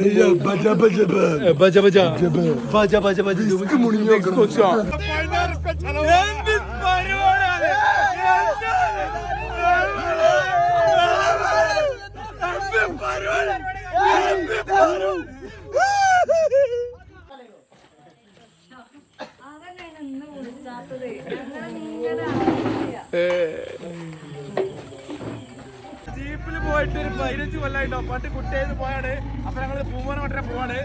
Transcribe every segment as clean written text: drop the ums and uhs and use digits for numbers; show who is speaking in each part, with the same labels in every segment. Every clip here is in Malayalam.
Speaker 1: Baca baca baca. Baca baca. Baca baca baca. ജീപ്പിൽ പോയിട്ട് ഒരു 15 കൊല്ലായിട്ടോ. പണ്ട് കുട്ടിയെന്ന് പോയാണ്. അപ്പൊ ഞങ്ങള് പൂമോന മറ്റേ പോവാണ്.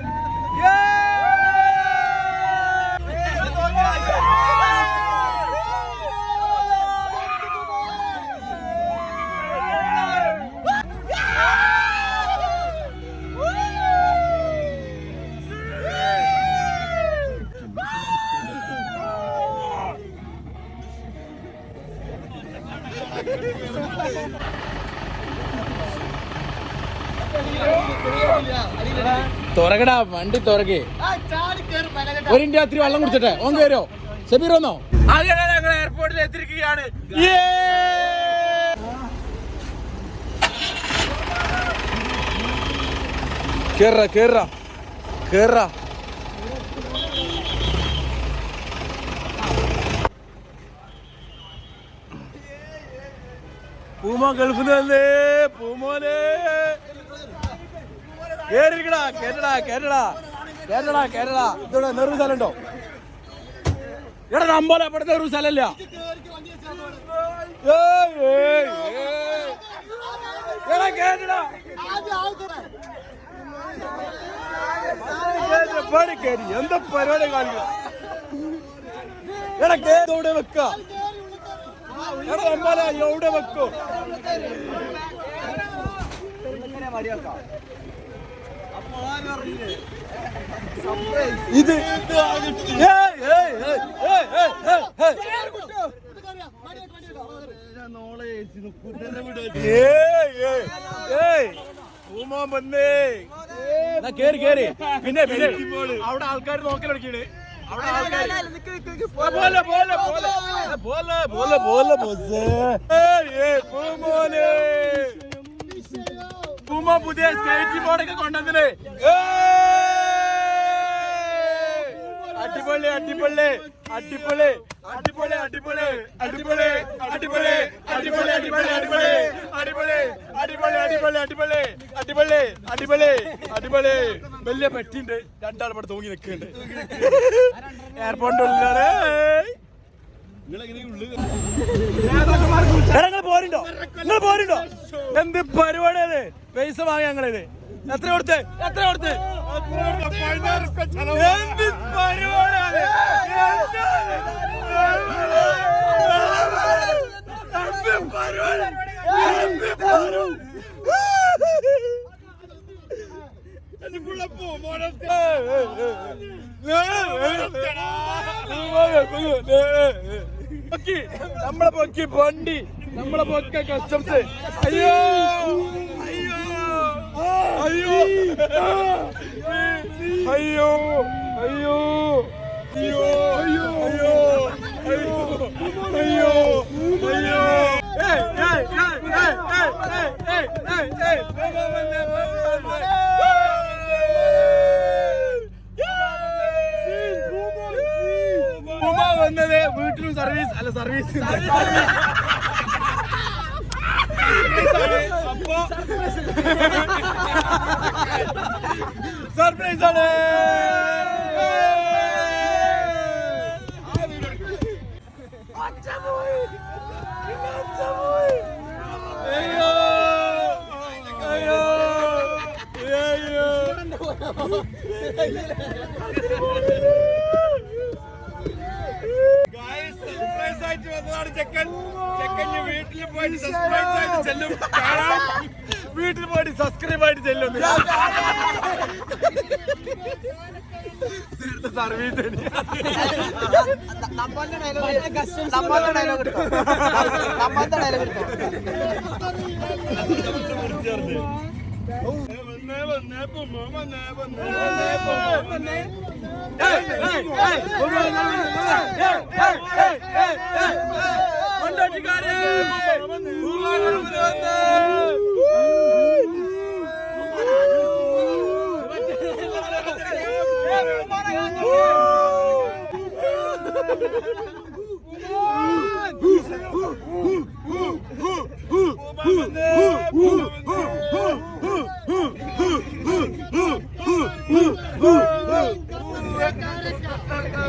Speaker 1: തുറകടാ വണ്ടി തുറകെ. ഒരു ഇന്ത്യ രാത്രി വെള്ളം കുടിച്ചിട്ടെ ഓൻ കയറോ ഷബീർ വന്നോ? അങ്ങനെ ഞങ്ങൾ എയർപോർട്ടിൽ എത്തിയിരിക്കുകയാണ്. കേറ കേറ കേറ. പൂമോ ഗൾഫിൽ നിന്ന് പൂമോനെ കേരള കേരള കേരള കേരള കേരള. ഇതോടെ നെറു സ്ഥലം ഉണ്ടോ? ഇവിടെ നമ്പോലെ അവിടെ നെറു സ്ഥലമില്ല. എന്താ പരിപാടി കാണിക്കുക? എടാ കേടെ വെക്ക. എടാ നമ്പോലെ എവിടെ വെക്കോ? ഇത് കേറി കേറി. പിന്നെ പിന്നെ അവിടെ ആൾക്കാർ നോക്കലടക്കിയാണ്. അവിടെ ആൾക്കാർ പൂമ പുതിയ സ്റ്റേറ്റ് ബോർഡൊക്കെ കൊണ്ടുവന്നില്ലേ? അടിപൊളി അടിപൊളി അടിപൊളി അടിപൊളി അടിപൊളി അടിപൊളി അടിപൊളി അടിപൊളി അടിപൊളി അടിപൊളി അടിപൊളി അടിപൊളി അടിപൊളി അടിപൊളി അടിപൊളി അടിപൊളി അടിപൊളി. വലിയ പെട്ടിണ്ട്. രണ്ടാൾ ഇവിടെ തൂങ്ങി നിൽക്കുന്നുണ്ട് എയർപോർട്ടിന്റെ ഉള്ളിലാണ്. പോരുണ്ടോ നിങ്ങൾ പോരുണ്ടോ? എന്ത് പരിപാടിയത്? പൈസ വാങ്ങി ഞങ്ങളിത്. എത്ര കൊടുത്ത് എത്ര കൊടുത്ത്? എന്ത് പരിപാടിയാണ്? നമ്മളെ പൊക്കി വണ്ടി നമ്മളെ പൊക്ക കസ്റ്റംസ്. അയ്യോ അയ്യോ അയ്യോ അയ്യോ അയ്യോ അയ്യോ അയ്യോ അയ്യോ അയ്യോ അയ്യോ. വന്നത് വീട്ടിലും സർവീസ് അല്ല സർവീസ് അപ്പോ സർപ്രൈസ് ആണ്. അയ്യോ അയ്യോ അയ്യോ. സർപ്രൈസ് ആയിട്ട് വന്നതാണ് ചെക്കൻ. ചെക്കന് വീട്ടിൽ പോയിട്ട് സർപ്രൈസ് ആയിട്ട് ചെല്ലും. വീട്ടിൽ പോയിട്ട് സബ്സ്ക്രൈബ് ആയിട്ട് ചെല്ലും. സർവീസ്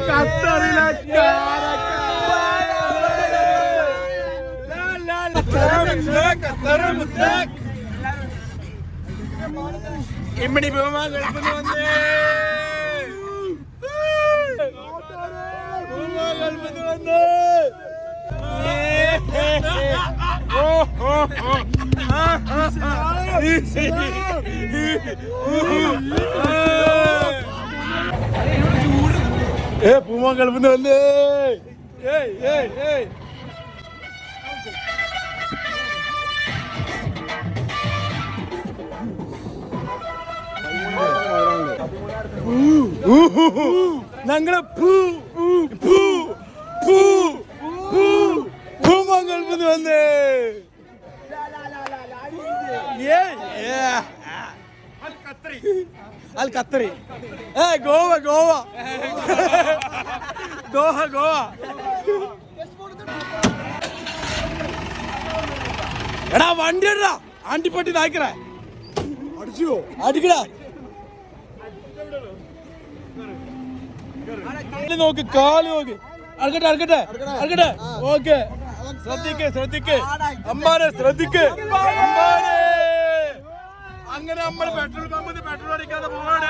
Speaker 1: ഖത്തറിലെ ഇമ്മണി പൂമാ ഗൾഫിൽ വന്നേ പൂമാ ഗൾഫിൽ വന്നേ പൂമാ ഗൾഫിൽ വന്നേ ഞങ്ങളെ ഗൾഫിൽ വന്നേ അൽ ഖത്തറി ഗോവ ഗോവ ദോഹ ഗോവ എടാ വണ്ടി ഇടാ ആണ്ടിപ്പട്ടി നായ്ക്കറ അടിച്ചോ അടിക്കടാ നോക്ക് കാല് നോക്ക് അടക്കട്ടെ അടക്കട്ടെ അടക്കട്ടെ ഓക്കെ ശ്രദ്ധിക്ക് അമ്മാനെ ശ്രദ്ധിക്ക് അമ്മാനെ അങ്ങനെ നമ്മൾ പെട്രോൾ പമ്പിൽ പെട്രോൾ അടിക്കാതെ പോവാണ്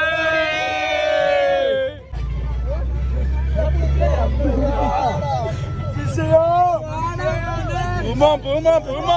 Speaker 1: പൂമാ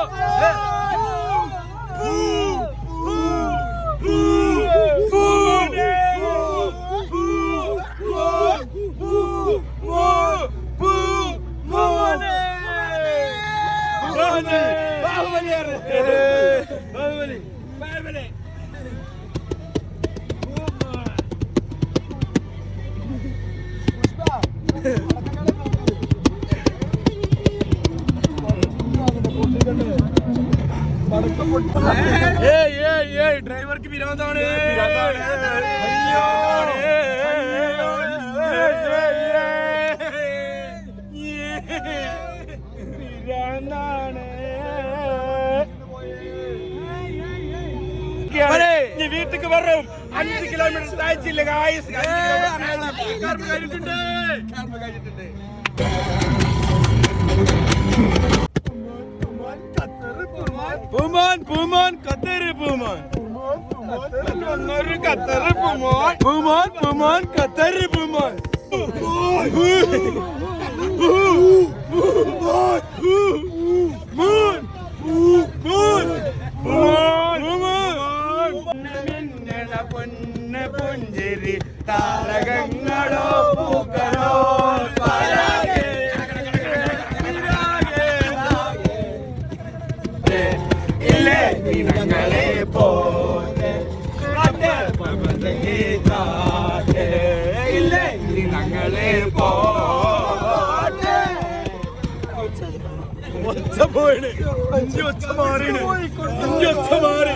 Speaker 1: ഡ്രൈവർക്ക് വിരോധമാണ് വീട്ടിക്ക് വരും 5 കിലോമീറ്റർ താഴ്ചയില്ല പൂമാൻ ഖത്തറ് പൂമാൻ ഖത്തറ് പൂമാൻ പൊന്ന പുഞ്ചിരി താരകങ്ങളോ പൂക്കളോ ഇല്ലേ നിങ്ങളെ പോലെ ഇല്ലേ നിങ്ങളെ പോലെ ഒച്ച പോയിന് അഞ്ച് ഒച്ച മാറിന് അഞ്ച് ഒച്ച മാറി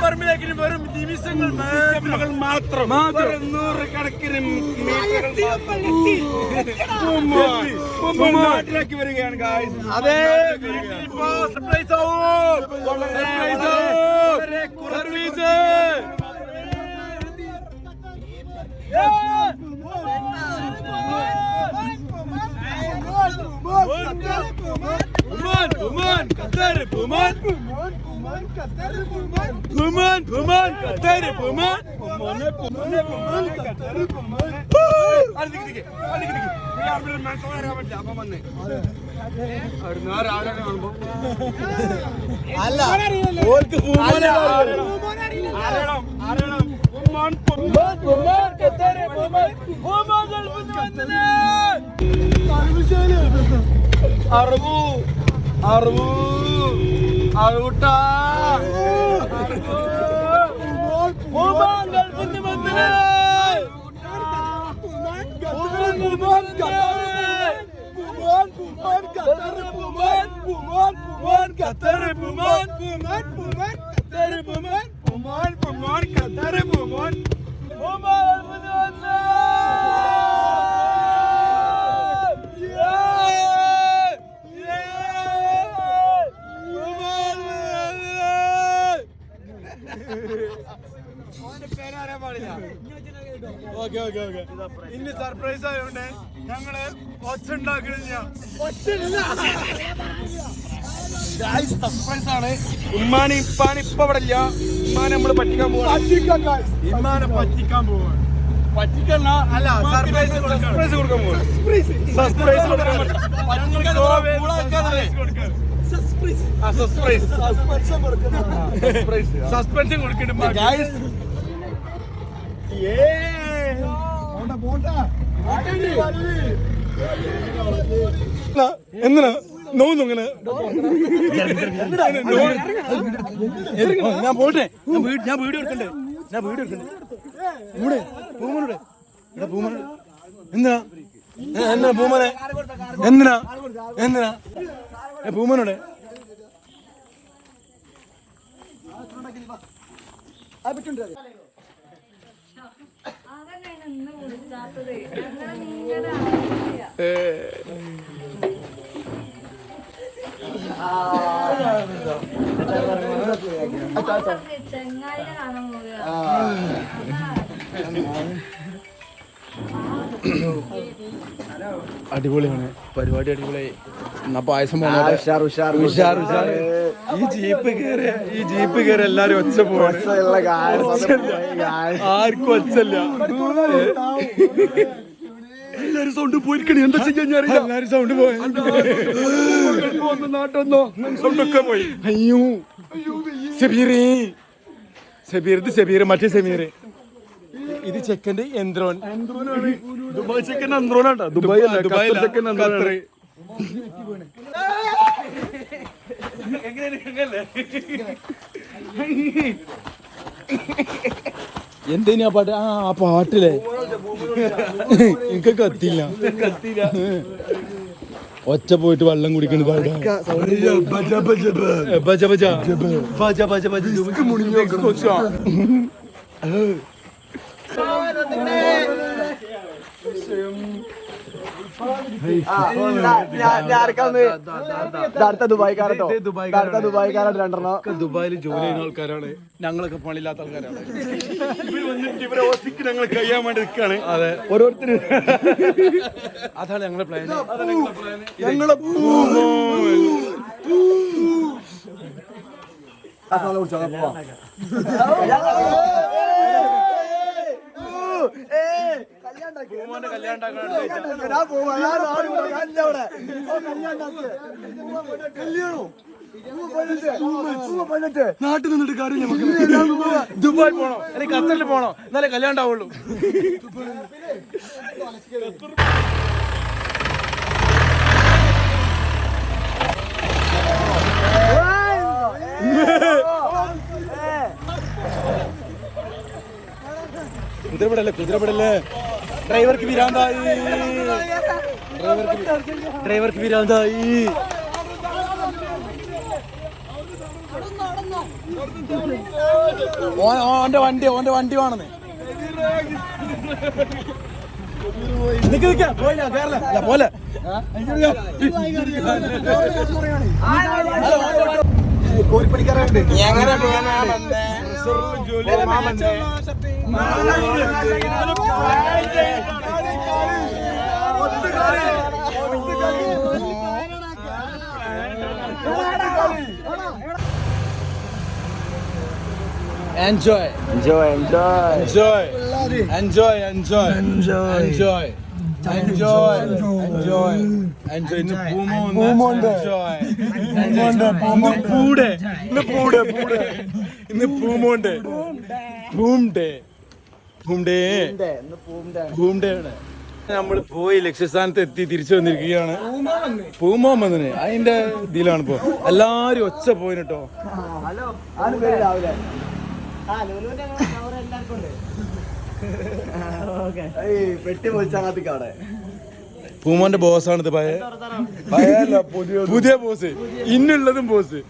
Speaker 1: പറമ്പിലേക്ക് വെറും നിമിഷങ്ങൾ മാത്രം നൂറുകണക്കിന് നാട്ടിലേക്ക് വരികയാണ് അതെ സർപ്രൈസ് സർവീസ് അല്ല ഇന്ന് സർപ്രൈസ് ആയതുകൊണ്ട് ഞങ്ങള് ഒച്ച ഉണ്ടാക്കണില്ല. സർപ്രൈസ് ആണ്. ഉമ്മാനെ ഇപ്പാണ് ഇപ്പൊ ഇവിടെ ഇല്ല. ഉമ്മാനെ നമ്മള് പറ്റിക്കാൻ പോവാണ്. ഇമ്മാനെ പറ്റിക്കാൻ പോവാണ്. പറ്റിക്കല്ല, അല്ല സർപ്രൈസ് കൊടുക്കാൻ പോവാണ്. സർപ്രൈസ് കൊടുക്കാൻ സസ്പെൻഷൻ കൊടുക്കണ്ട. എന്തിനാ നോന്നു ഇങ്ങനെ? ഞാൻ പോട്ടെ, ഞാൻ വീഡിയോ എടുക്കണ്ടേ? എന്തിനാ എന്നാ പൂമനെ? എന്തിനാ പൂമനോടെ? അടിപൊളിയാണ് പരിപാടി, അടിപൊളിയായി. എന്നാ പായസം ഈ ജീപ്പ് കയറി എല്ലാരും ഒച്ച പോയി. ആർക്കും ഒച്ചല്ല. എല്ലാരും സൗണ്ട് പോയിരിക്കണേ. എന്താ ചെയ്യാൻ എല്ലാരും സൗണ്ട് പോയി. നാട്ടൊന്നോ സൗണ്ടൊക്കെ പോയി. അയ്യോ സെബീർ മറ്റേ സെമീർ. ഇത് ചെക്കൻ്റെ എന്ത്രോൻ. ദുബായ് ചെക്കൻ അന്ത്രോനാട്ടോ. ദുബായ് ചെക്കൻ അന്ത്രോൻ. എന്തേനാ പാട്ട്? ആ പാട്ടില്ലേ എനിക്ക് കത്തില്ല. ഒച്ച പോയിട്ട് വെള്ളം കുടിക്കണത്. ദുബായിൽ ജോലി ചെയ്യുന്ന ആൾക്കാരാണ്. ഞങ്ങളൊക്കെ പണിയില്ലാത്ത ആൾക്കാരാണ്. ഇവരെ ഹോസ്പിറ്റൽ ഞങ്ങൾ കഴിയാൻ വേണ്ടി നിൽക്കാണ്. അതെ, ഓരോരുത്തരും. അതാണ് ഞങ്ങളെ പ്ലാൻ. ഞങ്ങളെ നാട്ടിൽ നിന്നിട്ട് കാര്യം നമുക്ക് ദുബായ് പോണോ അല്ലെങ്കിൽ ഖത്തറിൽ പോണോ എന്നാലേ കല്യാണം ഉണ്ടാവുള്ളൂ. കുതിരപ്പെടല്ലേ ഡ്രൈവർക്ക് വിരാന്തായി. ഓന്റെ വണ്ടി വേണമെന്ന്. പോലെ കോരിപ്പടിക്കാറുണ്ട്. Enjoy. നമ്മൾ പോയി ലക്ഷ്യസ്ഥാനത്ത് എത്തി തിരിച്ചു വന്നിരിക്കുകയാണ്. പൂമോൻ വന്നിന് അതിന്റെ ഇതിലാണ് ഇപ്പൊ എല്ലാരും ഒച്ച പോയിന് കേട്ടോ.
Speaker 2: പെട്ടി പൊളിച്ചാകാത്തിക്കാടെ
Speaker 1: പൂമോന്റെ ബോസാണിത്. പുതിയ ബോസ്, ഇന്നുള്ളതും ബോസ്.